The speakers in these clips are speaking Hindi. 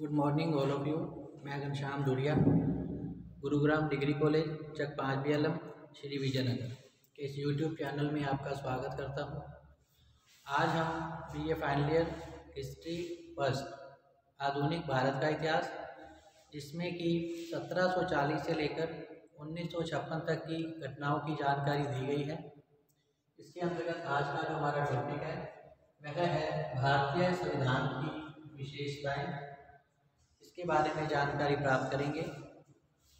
Good morning all of you. मैं घनश्याम धुरिया, गुरुग्राम डिग्री कॉलेज चक 5 BLM श्री विजयनगर के इस यूट्यूब चैनल में आपका स्वागत करता हूं। आज हम BA final year history first आधुनिक भारत का इतिहास, जिसमें कि 1740 से लेकर 1956 तक की घटनाओं की जानकारी दी गई है। इसके अंतर्गत आज का जो हमारा टॉपिक है वह है भारतीय संविधान की विशेषताएं। इसके बारे में जानकारी प्राप्त करेंगे।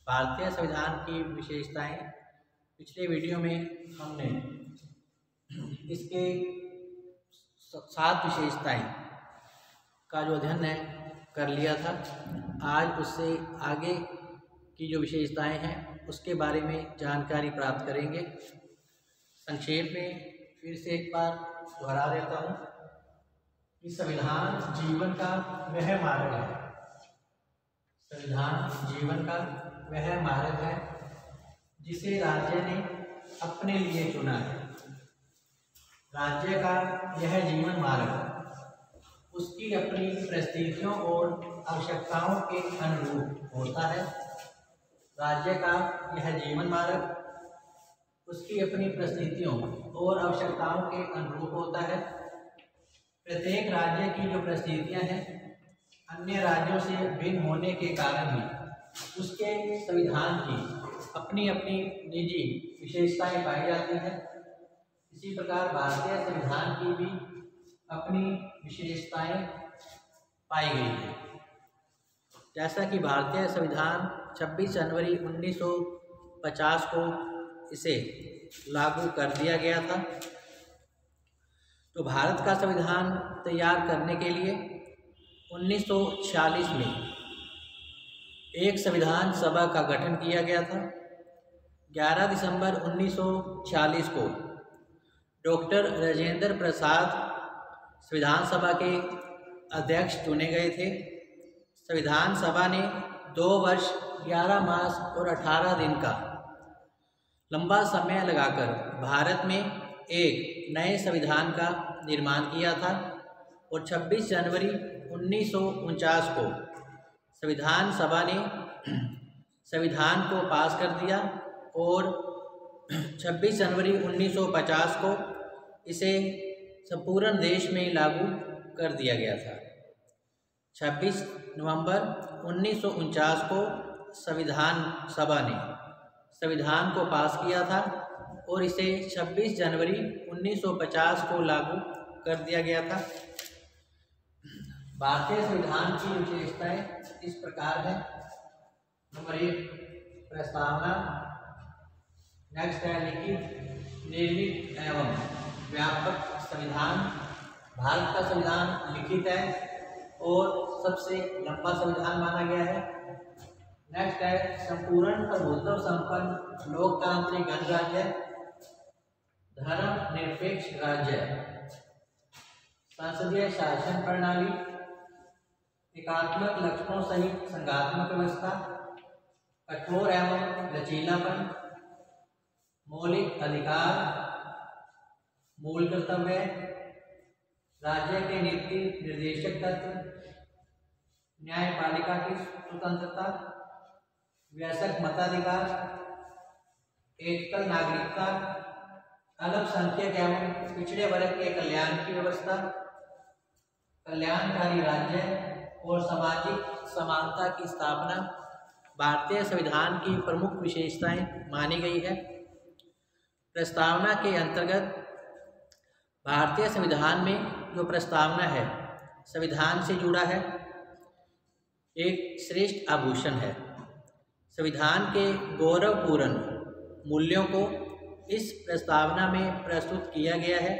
भारतीय संविधान की विशेषताएं, पिछले वीडियो में हमने इसके 7 विशेषताएं का जो अध्ययन है कर लिया था। आज उससे आगे की जो विशेषताएं हैं उसके बारे में जानकारी प्राप्त करेंगे। संक्षेप में फिर से एक बार दोहरा देता हूँ कि संविधान जीवन का वह मार्ग है। संविधान जीवन का वह मार्ग है जिसे राज्य ने अपने लिए चुना है। राज्य का यह जीवन मार्ग उसकी अपनी परिस्थितियों और आवश्यकताओं के अनुरूप होता है। राज्य का यह जीवन मार्ग उसकी अपनी परिस्थितियों और आवश्यकताओं के अनुरूप होता है। प्रत्येक राज्य की जो परिस्थितियां हैं अन्य राज्यों से भिन्न होने के कारण ही उसके संविधान की अपनी अपनी निजी विशेषताएं पाई जाती हैं। इसी प्रकार भारतीय संविधान की भी अपनी विशेषताएं पाई गई हैं। जैसा कि भारतीय संविधान 26 जनवरी 1950 को इसे लागू कर दिया गया था। तो भारत का संविधान तैयार करने के लिए 1946 में एक संविधान सभा का गठन किया गया था। 11 दिसंबर 1946 को डॉक्टर राजेंद्र प्रसाद संविधान सभा के अध्यक्ष चुने गए थे। संविधान सभा ने 2 वर्ष 11 मास और 18 दिन का लंबा समय लगाकर भारत में एक नए संविधान का निर्माण किया था और 26 जनवरी 1949 को संविधान सभा ने संविधान को पास कर दिया और 26 जनवरी 1950 को इसे संपूर्ण देश में लागू कर दिया गया था। 26 नवंबर 1949 को संविधान सभा ने संविधान को पास किया था और इसे 26 जनवरी 1950 को लागू कर दिया गया था। भारतीय संविधान की विशेषताएं इस प्रकार है। नंबर 1, प्रस्तावना। नेक्स्ट है लिखित, निर्मित एवं व्यापक संविधान। भारत का संविधान लिखित है और सबसे लंबा संविधान माना गया है। नेक्स्ट है संपूर्ण प्रभुत्व संपन्न लोकतांत्रिक गणराज्य, धर्म निरपेक्ष राज्य, संसदीय शासन प्रणाली, एकात्मक लक्षणों सहित संघात्मक व्यवस्था, कठोर एवं लचीलापन, मौलिक अधिकार, मूल कर्तव्य, राज्य के नीति निर्देशक तत्व, न्यायपालिका की स्वतंत्रता, वयस्क मताधिकार, एकल नागरिकता, अल्पसंख्यक एवं पिछड़े वर्ग के कल्याण की व्यवस्था, कल्याणकारी राज्य और सामाजिक समानता की स्थापना भारतीय संविधान की प्रमुख विशेषताएं मानी गई है। प्रस्तावना के अंतर्गत भारतीय संविधान में जो प्रस्तावना है संविधान से जुड़ा है, एक श्रेष्ठ आभूषण है। संविधान के गौरवपूर्ण मूल्यों को इस प्रस्तावना में प्रस्तुत किया गया है।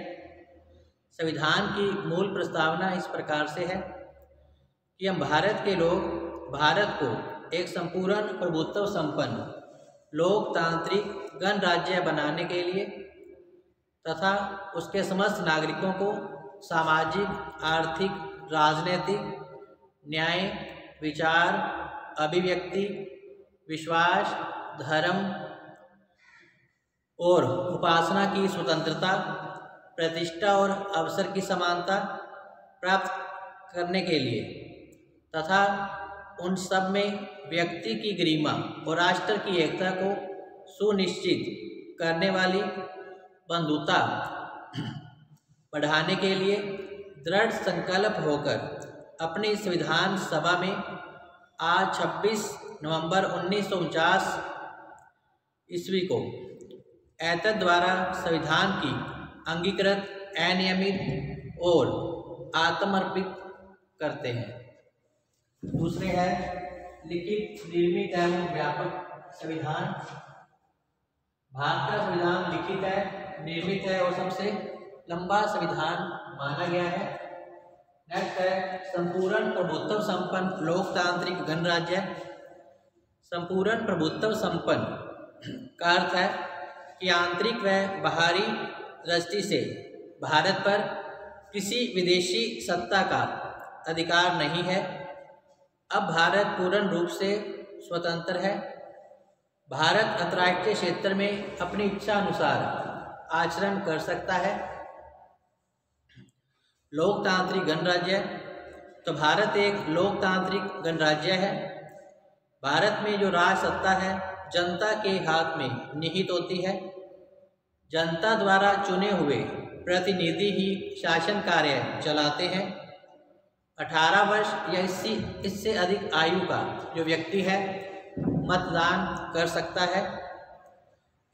संविधान की मूल प्रस्तावना इस प्रकार से है कि हम भारत के लोग भारत को एक संपूर्ण प्रभुत्व संपन्न लोकतांत्रिक गणराज्य बनाने के लिए तथा उसके समस्त नागरिकों को सामाजिक, आर्थिक, राजनीतिक, न्याय, विचार, अभिव्यक्ति, विश्वास, धर्म और उपासना की स्वतंत्रता, प्रतिष्ठा और अवसर की समानता प्राप्त करने के लिए तथा उन सब में व्यक्ति की गरिमा और राष्ट्र की एकता को सुनिश्चित करने वाली बंधुता बढ़ाने के लिए दृढ़ संकल्प होकर अपनी संविधान सभा में आज 26 नवंबर 1949 ईस्वी को एतद द्वारा संविधान की अंगीकृत, अनियमित और आत्मर्पित करते हैं। दूसरे है लिखित, निर्मित एवं व्यापक संविधान। भारत का संविधान लिखित है, निर्मित है और सबसे लंबा संविधान माना गया है। नेक्स्ट है संपूर्ण प्रभुत्व संपन्न लोकतांत्रिक गणराज्य। संपूर्ण प्रभुत्व संपन्न का अर्थ है कि आंतरिक व बाहरी दृष्टि से भारत पर किसी विदेशी सत्ता का अधिकार नहीं है। अब भारत पूर्ण रूप से स्वतंत्र है। भारत अंतर्राष्ट्रीय क्षेत्र में अपनी इच्छा अनुसार आचरण कर सकता है। लोकतांत्रिक गणराज्य, तो भारत एक लोकतांत्रिक गणराज्य है। भारत में जो राज सत्ता है जनता के हाथ में निहित होती है। जनता द्वारा चुने हुए प्रतिनिधि ही शासन कार्य चलाते हैं। 18 वर्ष या इससे अधिक आयु का जो व्यक्ति है मतदान कर सकता है।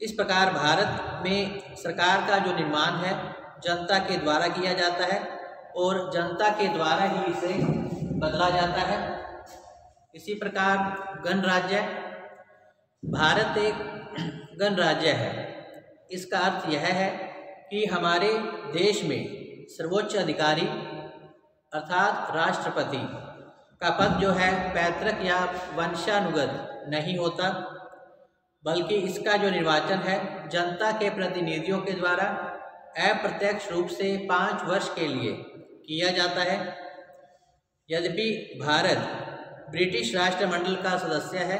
इस प्रकार भारत में सरकार का जो निर्माण है जनता के द्वारा किया जाता है और जनता के द्वारा ही इसे बदला जाता है। इसी प्रकार गणराज्य, भारत एक गणराज्य है। इसका अर्थ यह है कि हमारे देश में सर्वोच्च अधिकारी अर्थात राष्ट्रपति का पद जो है पैतृक या वंशानुगत नहीं होता, बल्कि इसका जो निर्वाचन है जनता के प्रतिनिधियों के द्वारा अप्रत्यक्ष रूप से 5 वर्ष के लिए किया जाता है। यद्यपि भारत ब्रिटिश राष्ट्रमंडल का सदस्य है,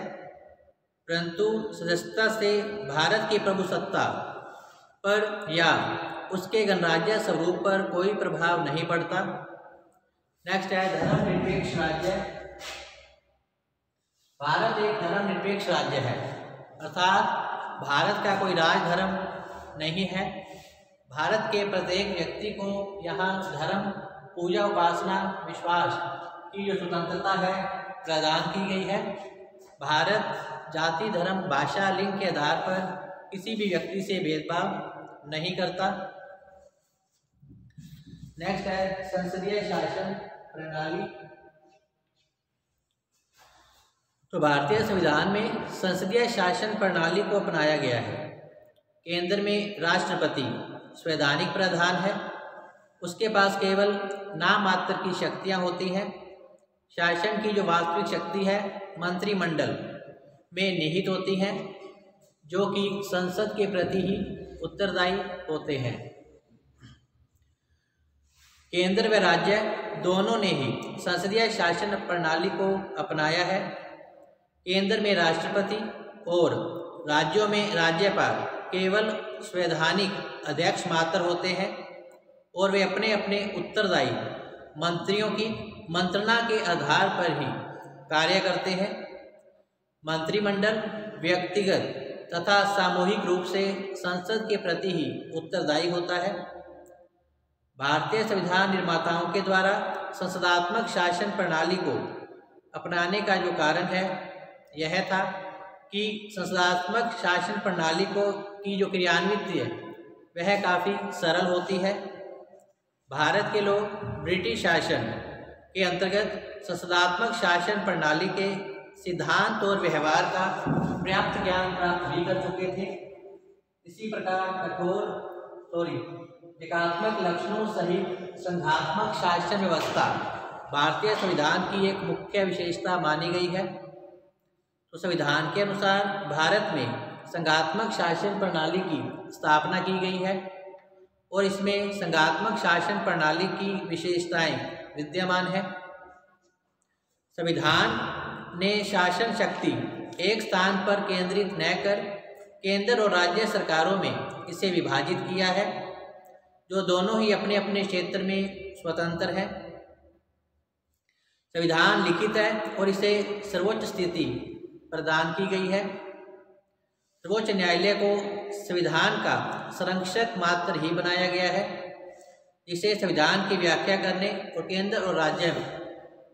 परंतु सदस्यता से भारत की प्रभुसत्ता पर या उसके गणराज्य स्वरूप पर कोई प्रभाव नहीं पड़ता। नेक्स्ट है धर्मनिरपेक्ष राज्य। भारत एक धर्मनिरपेक्ष राज्य है, अर्थात भारत का कोई राज धर्म नहीं है। भारत के प्रत्येक व्यक्ति को यहाँ धर्म, पूजा, उपासना, विश्वास की जो स्वतंत्रता है प्रदान की गई है। भारत जाति, धर्म, भाषा, लिंग के आधार पर किसी भी व्यक्ति से भेदभाव नहीं करता। नेक्स्ट है संसदीय शासन प्रणाली। तो भारतीय संविधान में संसदीय शासन प्रणाली को अपनाया गया है। केंद्र में राष्ट्रपति संवैधानिक प्रधान है, उसके पास केवल नाम मात्र की शक्तियां होती हैं। शासन की जो वास्तविक शक्ति है मंत्रिमंडल में निहित होती हैं, जो कि संसद के प्रति ही उत्तरदायी होते हैं। केंद्र व राज्य दोनों ने ही संसदीय शासन प्रणाली को अपनाया है। केंद्र में राष्ट्रपति और राज्यों में राज्यपाल केवल संवैधानिक अध्यक्ष मात्र होते हैं और वे अपने अपने उत्तरदायी मंत्रियों की मंत्रणा के आधार पर ही कार्य करते हैं। मंत्रिमंडल व्यक्तिगत तथा सामूहिक रूप से संसद के प्रति ही उत्तरदायी होता है। भारतीय संविधान निर्माताओं के द्वारा संसदात्मक शासन प्रणाली को अपनाने का जो कारण है यह था कि संसदात्मक शासन प्रणाली की जो क्रियान्वित है वह काफ़ी सरल होती है। भारत के लोग ब्रिटिश शासन के अंतर्गत संसदात्मक शासन प्रणाली के सिद्धांत और व्यवहार का पर्याप्त ज्ञान प्राप्त भी कर चुके थे। इसी प्रकार एकात्मक लक्षणों सहित संघात्मक शासन व्यवस्था भारतीय संविधान की एक मुख्य विशेषता मानी गई है। तो संविधान के अनुसार भारत में संघात्मक शासन प्रणाली की स्थापना की गई है और इसमें संघात्मक शासन प्रणाली की विशेषताएं विद्यमान है। संविधान ने शासन शक्ति एक स्थान पर केंद्रित न कर केंद्र और राज्य सरकारों में इसे विभाजित किया है, जो दोनों ही अपने अपने क्षेत्र में स्वतंत्र हैं। संविधान लिखित है और इसे सर्वोच्च स्थिति प्रदान की गई है। सर्वोच्च न्यायालय को संविधान का संरक्षक मात्र ही बनाया गया है, जिसे संविधान की व्याख्या करने और केंद्र और राज्य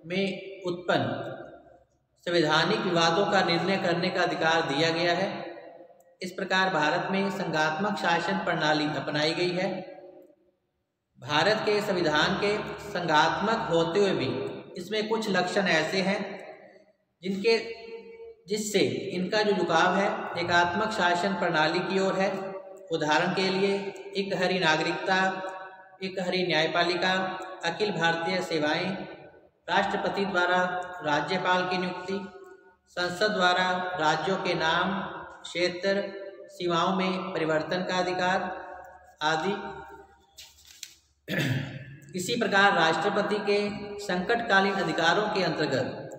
में उत्पन्न संवैधानिक विवादों का निर्णय करने का अधिकार दिया गया है। इस प्रकार भारत में संघात्मक शासन प्रणाली अपनाई गई है। भारत के संविधान के संघात्मक होते हुए भी इसमें कुछ लक्षण ऐसे हैं जिससे इनका जो झुकाव है एकात्मक शासन प्रणाली की ओर है। उदाहरण के लिए एकहरी नागरिकता, एकहरी न्यायपालिका, अखिल भारतीय सेवाएं, राष्ट्रपति द्वारा राज्यपाल की नियुक्ति, संसद द्वारा राज्यों के नाम, क्षेत्र, सीमाओं में परिवर्तन का अधिकार आदि। इसी प्रकार राष्ट्रपति के संकटकालीन अधिकारों के अंतर्गत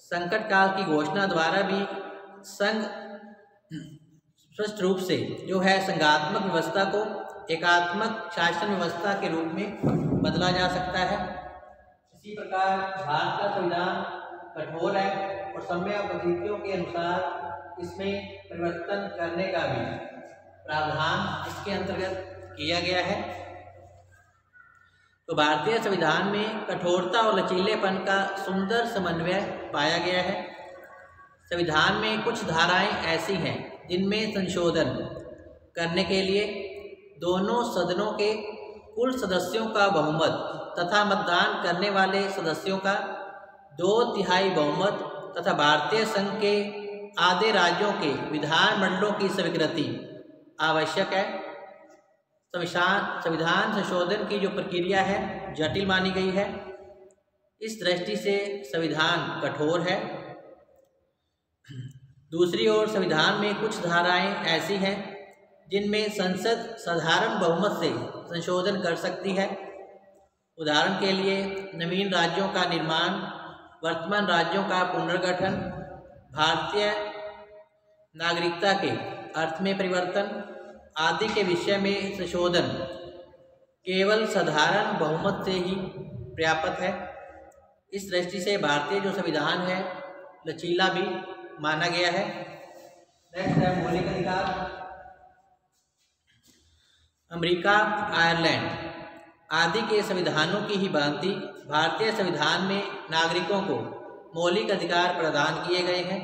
संकट काल की घोषणा द्वारा भी संघ स्पष्ट रूप से जो है संघात्मक व्यवस्था को एकात्मक शासन व्यवस्था के रूप में बदला जा सकता है। इसी प्रकार भारत का संविधान कठोर है और समय परिस्थितियों के अनुसार इसमें परिवर्तन करने का भी प्रावधान इसके अंतर्गत किया गया है। तो भारतीय संविधान में कठोरता और लचीलेपन का सुंदर समन्वय पाया गया है। संविधान में कुछ धाराएं ऐसी हैं जिनमें संशोधन करने के लिए दोनों सदनों के कुल सदस्यों का बहुमत तथा मतदान करने वाले सदस्यों का 2/3 बहुमत तथा भारतीय संघ के आधे राज्यों के विधान मंडलों की स्वीकृति आवश्यक है। संविधान संशोधन की जो प्रक्रिया है जटिल मानी गई है। इस दृष्टि से संविधान कठोर है। दूसरी ओर संविधान में कुछ धाराएं ऐसी हैं जिनमें संसद साधारण बहुमत से संशोधन कर सकती है। उदाहरण के लिए नवीन राज्यों का निर्माण, वर्तमान राज्यों का पुनर्गठन, भारतीय नागरिकता के अर्थ में परिवर्तन आदि के विषय में संशोधन केवल साधारण बहुमत से ही पर्याप्त है। इस दृष्टि से भारतीय जो संविधान है लचीला भी माना गया है। नेक्स्ट है मौलिक अधिकार। अमेरिका, आयरलैंड आदि के संविधानों की ही भांति भारतीय संविधान में नागरिकों को मौलिक अधिकार प्रदान किए गए हैं।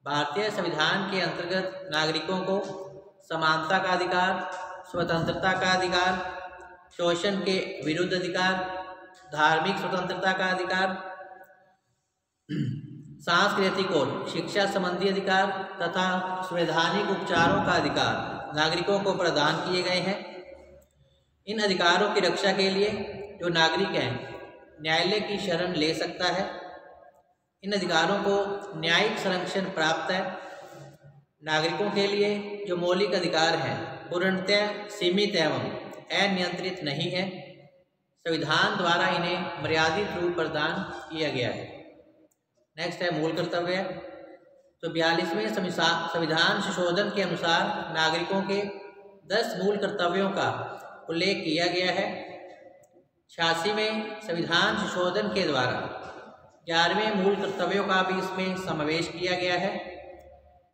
भारतीय संविधान के अंतर्गत नागरिकों को समानता का अधिकार, स्वतंत्रता का अधिकार, शोषण के विरुद्ध अधिकार, धार्मिक स्वतंत्रता का अधिकार, सांस्कृतिक और शिक्षा संबंधी अधिकार तथा संवैधानिक उपचारों का अधिकार नागरिकों को प्रदान किए गए हैं। इन अधिकारों की रक्षा के लिए जो नागरिक है न्यायालय की शरण ले सकता है। इन अधिकारों को न्यायिक संरक्षण प्राप्त है। नागरिकों के लिए जो मौलिक अधिकार हैं पूर्णतः सीमित एवं अनियंत्रित नहीं है। संविधान द्वारा इन्हें मर्यादित रूप प्रदान किया गया है। नेक्स्ट है मूल कर्तव्य। तो 42वें संविधान संशोधन के अनुसार नागरिकों के 10 मूल कर्तव्यों का उल्लेख किया गया है। 86वें संविधान संशोधन के द्वारा 11वें मूल कर्तव्यों का भी इसमें समावेश किया गया है।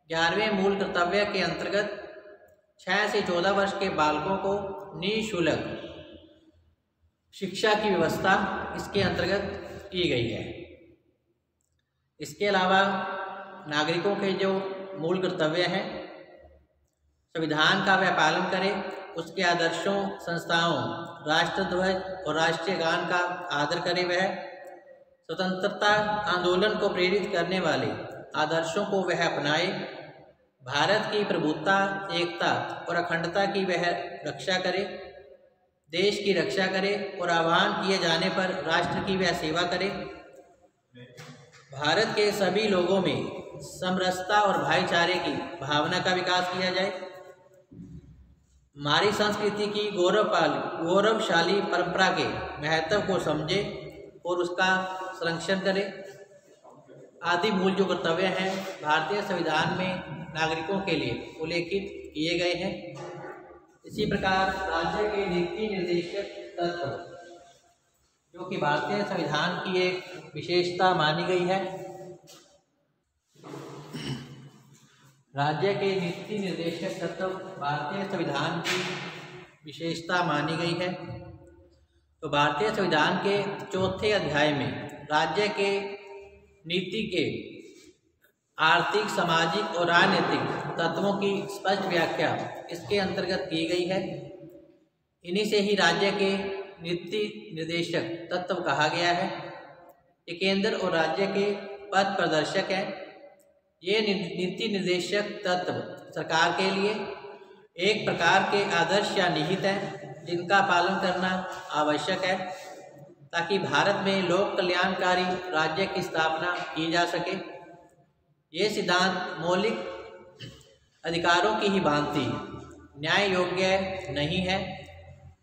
11वें मूल कर्तव्य के अंतर्गत 6 से 14 वर्ष के बालकों को निःशुल्क शिक्षा की व्यवस्था इसके अंतर्गत की गई है। इसके अलावा नागरिकों के जो मूल कर्तव्य हैं संविधान का वह पालन करे, उसके आदर्शों, संस्थाओं, राष्ट्रध्वज और राष्ट्रीय गान का आदर करे, वह स्वतंत्रता आंदोलन को प्रेरित करने वाले आदर्शों को वह अपनाए, भारत की प्रभुता, एकता और अखंडता की वह रक्षा करे, देश की रक्षा करे और आह्वान किए जाने पर राष्ट्र की वह सेवा करे, भारत के सभी लोगों में समरसता और भाईचारे की भावना का विकास किया जाए, हमारी संस्कृति की गौरवशाली परंपरा के महत्व को समझे और उसका संरक्षण करे आदि मूल जो कर्तव्य हैं भारतीय संविधान में नागरिकों के लिए उल्लेखित किए गए हैं। इसी प्रकार राज्य के नीति निर्देशक तत्व जो कि भारतीय संविधान की एक विशेषता मानी गई है। राज्य के नीति निर्देशक तत्व भारतीय संविधान की विशेषता मानी गई है। तो भारतीय संविधान के चौथे अध्याय में राज्य के नीति के आर्थिक, सामाजिक और राजनीतिक तत्वों की स्पष्ट व्याख्या इसके अंतर्गत की गई है। इन्हीं से ही राज्य के नीति निर्देशक तत्व कहा गया है। ये केंद्र और राज्य के पथ प्रदर्शक हैं। ये नीति निर्देशक तत्व सरकार के लिए एक प्रकार के आदर्श या निहित हैं, जिनका पालन करना आवश्यक है ताकि भारत में लोक कल्याणकारी राज्य की स्थापना की जा सके। ये सिद्धांत मौलिक अधिकारों की ही भांति न्याय योग्य नहीं है,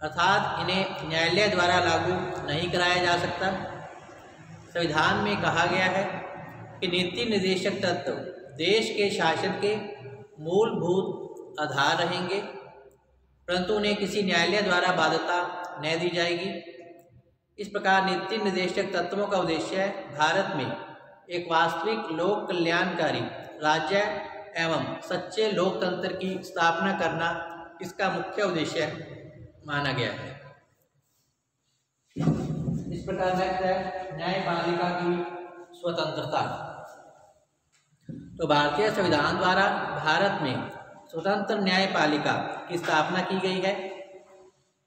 अर्थात इन्हें न्यायालय द्वारा लागू नहीं कराया जा सकता। संविधान में कहा गया है कि नीति निर्देशक तत्व देश के शासन के मूलभूत आधार रहेंगे, परंतु उन्हें किसी न्यायालय द्वारा बाध्यता न दी जाएगी। इस प्रकार नीति निर्देशक तत्वों का उद्देश्य है भारत में एक वास्तविक लोक कल्याणकारी राज्य एवं सच्चे लोकतंत्र की स्थापना करना इसका मुख्य उद्देश्य माना गया है। इस प्रकार नेक्स्ट है न्यायपालिका की स्वतंत्रता। तो भारतीय संविधान द्वारा भारत में स्वतंत्र न्यायपालिका की स्थापना की गई है।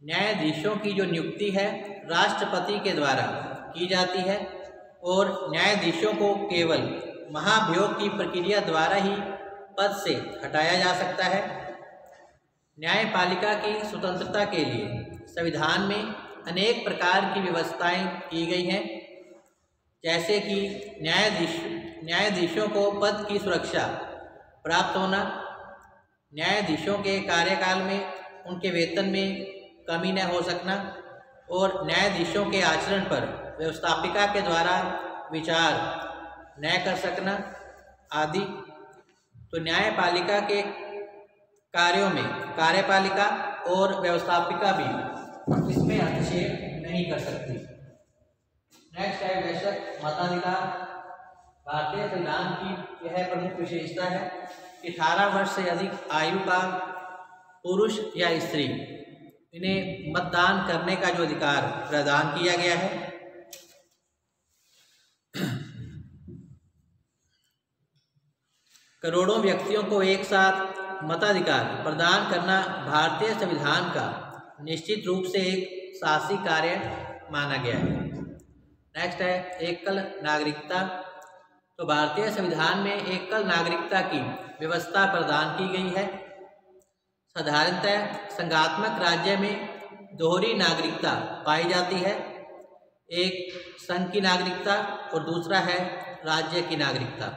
न्यायाधीशों की जो नियुक्ति है राष्ट्रपति के द्वारा की जाती है और न्यायाधीशों को केवल महाभियोग की प्रक्रिया द्वारा ही पद से हटाया जा सकता है। न्यायपालिका की स्वतंत्रता के लिए संविधान में अनेक प्रकार की व्यवस्थाएं की गई हैं, जैसे कि न्यायाधीशों को पद की सुरक्षा प्राप्त होना, न्यायाधीशों के कार्यकाल में उनके वेतन में कमी न हो सकना और न्यायाधीशों के आचरण पर व्यवस्थापिका के द्वारा विचार न कर सकना आदि। तो न्यायपालिका के कार्यों में कार्यपालिका और व्यवस्थापिका भी इसमें हस्तक्षेप नहीं कर सकती। नेक्स्ट है बेशक मताधिकार। भारतीय संविधान की यह प्रमुख विशेषता है कि 18 वर्ष से अधिक आयु का पुरुष या स्त्री इन्हें मतदान करने का जो अधिकार प्रदान किया गया है। करोड़ों व्यक्तियों को एक साथ मताधिकार प्रदान करना भारतीय संविधान का निश्चित रूप से एक शासी कार्य माना गया है। नेक्स्ट है एकल नागरिकता। तो भारतीय संविधान में एकल नागरिकता की व्यवस्था प्रदान की गई है। साधारणतः संघात्मक राज्य में दोहरी नागरिकता पाई जाती है, एक संघ की नागरिकता और दूसरा है राज्य की नागरिकता।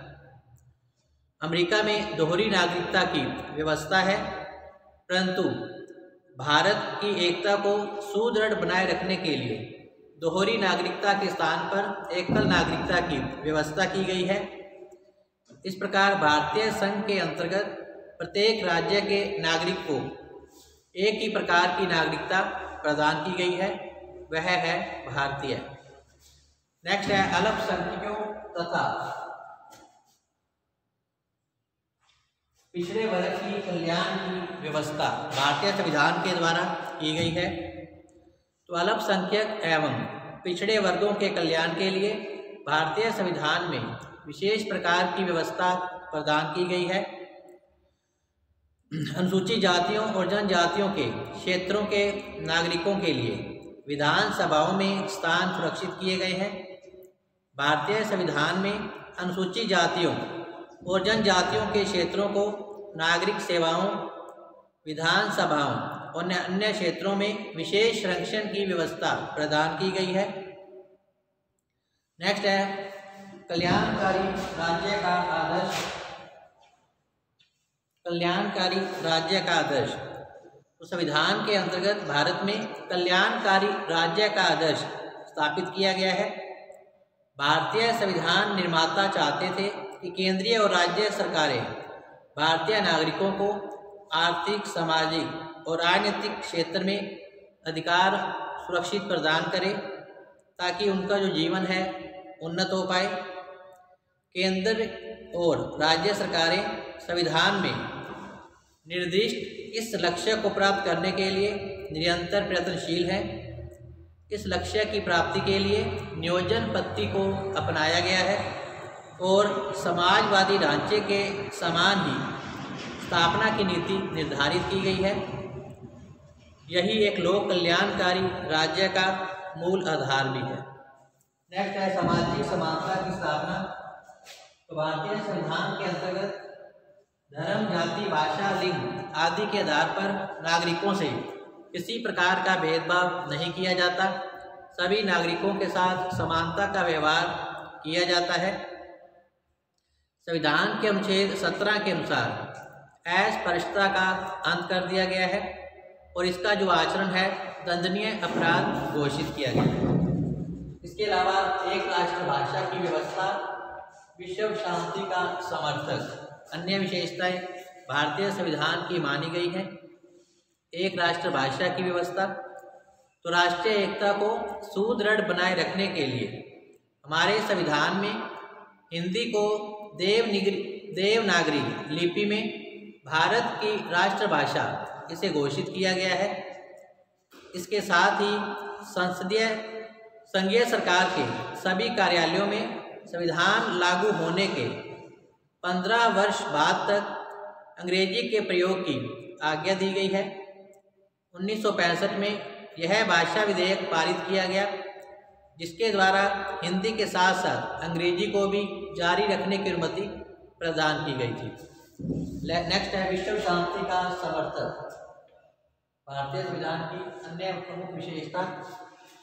अमेरिका में दोहरी नागरिकता की व्यवस्था है, परंतु भारत की एकता को सुदृढ़ बनाए रखने के लिए दोहरी नागरिकता के स्थान पर एकल नागरिकता की व्यवस्था की गई है। इस प्रकार भारतीय संघ के अंतर्गत प्रत्येक राज्य के नागरिक को एक ही प्रकार की नागरिकता प्रदान की गई है, वह है भारतीय। नेक्स्ट है अल्पसंख्यकों तथा पिछड़े वर्ग की कल्याण की व्यवस्था भारतीय संविधान के द्वारा की गई है। तो अल्पसंख्यक एवं पिछड़े वर्गों के कल्याण के लिए भारतीय संविधान में विशेष प्रकार की व्यवस्था प्रदान की गई है। अनुसूचित जातियों और जनजातियों के क्षेत्रों के नागरिकों के लिए विधानसभाओं में स्थान सुरक्षित किए गए हैं। भारतीय संविधान में अनुसूचित जातियों और जनजातियों के क्षेत्रों को नागरिक सेवाओं, विधानसभाओं और अन्य क्षेत्रों में विशेष संरक्षण की व्यवस्था प्रदान की गई है। नेक्स्ट है कल्याणकारी राज्य का आदर्श। कल्याणकारी राज्य का आदर्श। तो संविधान के अंतर्गत भारत में कल्याणकारी राज्य का आदर्श स्थापित किया गया है। भारतीय संविधान निर्माता चाहते थे कि केंद्रीय और राज्य सरकारें भारतीय नागरिकों को आर्थिक, सामाजिक और राजनीतिक क्षेत्र में अधिकार सुरक्षित प्रदान करें। ताकि उनका जो जीवन है उन्नत हो पाए। केंद्र और राज्य सरकारें संविधान में निर्दिष्ट इस लक्ष्य को प्राप्त करने के लिए निरंतर प्रयत्नशील हैं। इस लक्ष्य की प्राप्ति के लिए नियोजन पद्धति को अपनाया गया है और समाजवादी ढांचे के समान ही स्थापना की नीति निर्धारित की गई है। यही एक लोक कल्याणकारी राज्य का मूल आधार भी है। नेक्स्ट है सामाजिक समानता की स्थापना। तो भारतीय संविधान के अंतर्गत धर्म, जाति, भाषा, लिंग आदि के आधार पर नागरिकों से किसी प्रकार का भेदभाव नहीं किया जाता। सभी नागरिकों के साथ समानता का व्यवहार किया जाता है। संविधान के अनुच्छेद 17 के अनुसार अस्पृश्यता का अंत कर दिया गया है और इसका जो आचरण है दंडनीय अपराध घोषित किया गया है। इसके अलावा एक राष्ट्र भाषा की व्यवस्था, विश्व शांति का समर्थक अन्य विशेषताएं भारतीय संविधान की मानी गई है। एक राष्ट्र भाषा की व्यवस्था, तो राष्ट्रीय एकता को सुदृढ़ बनाए रखने के लिए हमारे संविधान में हिंदी को देवनागरी लिपि में भारत की राष्ट्रभाषा इसे घोषित किया गया है। इसके साथ ही संघीय सरकार के सभी कार्यालयों में संविधान लागू होने के 15 वर्ष बाद तक अंग्रेजी के प्रयोग की आज्ञा दी गई है। 1965 में यह भाषा विधेयक पारित किया गया, जिसके द्वारा हिंदी के साथ साथ अंग्रेजी को भी जारी रखने की अनुमति प्रदान की गई थी। नेक्स्ट है विश्व शांति का समर्थक। भारतीय संविधान की अन्य प्रमुख विशेषता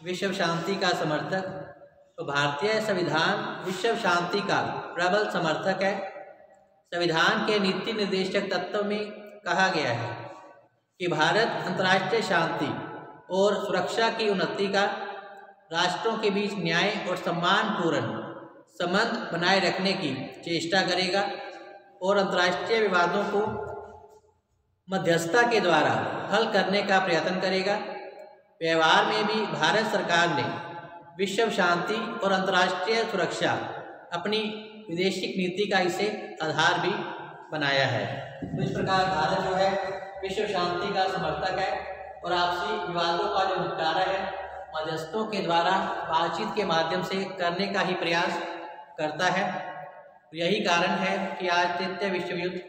विश्व शांति का समर्थक। तो भारतीय संविधान विश्व शांति का प्रबल समर्थक है। संविधान के नीति निर्देशक तत्व में कहा गया है कि भारत अंतर्राष्ट्रीय शांति और सुरक्षा की उन्नति का, राष्ट्रों के बीच न्याय और सम्मानपूर्ण संबंध बनाए रखने की चेष्टा करेगा और अंतर्राष्ट्रीय विवादों को मध्यस्थता के द्वारा हल करने का प्रयत्न करेगा। व्यवहार में भी भारत सरकार ने विश्व शांति और अंतर्राष्ट्रीय सुरक्षा अपनी विदेशी नीति का इसे आधार भी बनाया है। तो इस प्रकार भारत जो है विश्व शांति का समर्थक है और आपसी विवादों का जो निपटारा है मध्यस्थों के द्वारा बातचीत के माध्यम से करने का ही प्रयास करता है। यही कारण है कि आज तृतीय विश्व युद्ध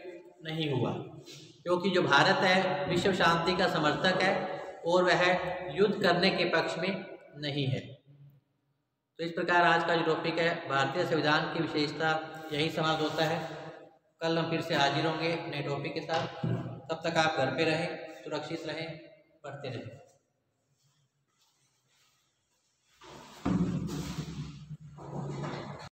नहीं हुआ, क्योंकि जो भारत है विश्व शांति का समर्थक है और वह युद्ध करने के पक्ष में नहीं है। तो इस प्रकार आज का जो टॉपिक है भारतीय संविधान की विशेषता यही समाप्त होता है। कल हम फिर से हाजिर होंगे नए टॉपिक के साथ। तब तक आप घर पे रहें, सुरक्षित रहें, पढ़ते रहें।